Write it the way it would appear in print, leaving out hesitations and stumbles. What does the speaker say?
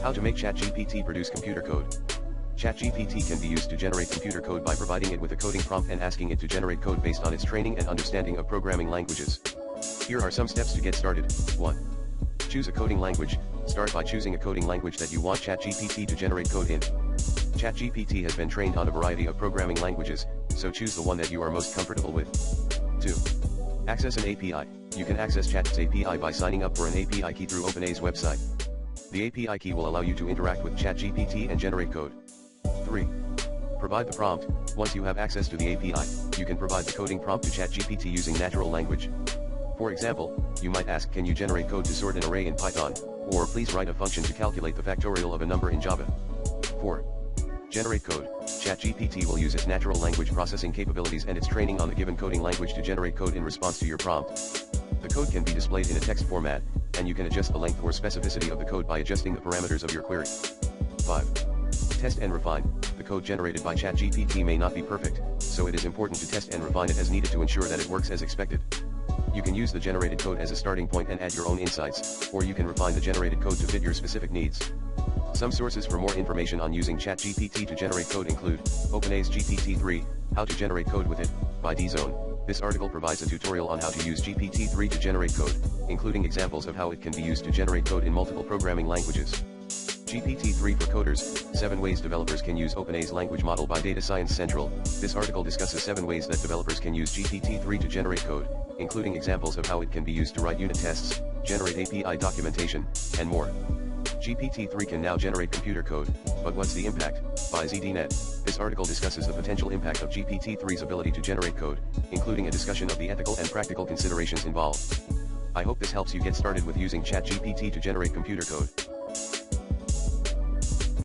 How to make ChatGPT produce computer code. ChatGPT can be used to generate computer code by providing it with a coding prompt and asking it to generate code based on its training and understanding of programming languages. Here are some steps to get started. 1. Choose a coding language. Start by choosing a coding language that you want ChatGPT to generate code in. ChatGPT has been trained on a variety of programming languages, so choose the one that you are most comfortable with. 2. Access an API. You can access Chat's API by signing up for an API key through OpenAI's website. The API key will allow you to interact with ChatGPT and generate code. 3. Provide the prompt. Once you have access to the API, you can provide the coding prompt to ChatGPT using natural language. For example, you might ask, can you generate code to sort an array in Python, or please write a function to calculate the factorial of a number in Java. 4. Generate code. ChatGPT will use its natural language processing capabilities and its training on the given coding language to generate code in response to your prompt. The code can be displayed in a text format, and you can adjust the length or specificity of the code by adjusting the parameters of your query. 5. Test and refine. The code generated by ChatGPT may not be perfect, so it is important to test and refine it as needed to ensure that it works as expected. You can use the generated code as a starting point and add your own insights, or you can refine the generated code to fit your specific needs. Some sources for more information on using ChatGPT to generate code include OpenAI's GPT-3, How to Generate Code with It, by DZone. This article provides a tutorial on how to use GPT-3 to generate code, including examples of how it can be used to generate code in multiple programming languages. GPT-3 for Coders, 7 Ways Developers Can Use OpenAI's Language Model by Data Science Central. This article discusses 7 ways that developers can use GPT-3 to generate code, including examples of how it can be used to write unit tests, generate API documentation, and more. GPT-3 can now generate computer code, but what's the impact? By ZDNet. This article discusses the potential impact of GPT-3's ability to generate code, including a discussion of the ethical and practical considerations involved. I hope this helps you get started with using ChatGPT to generate computer code.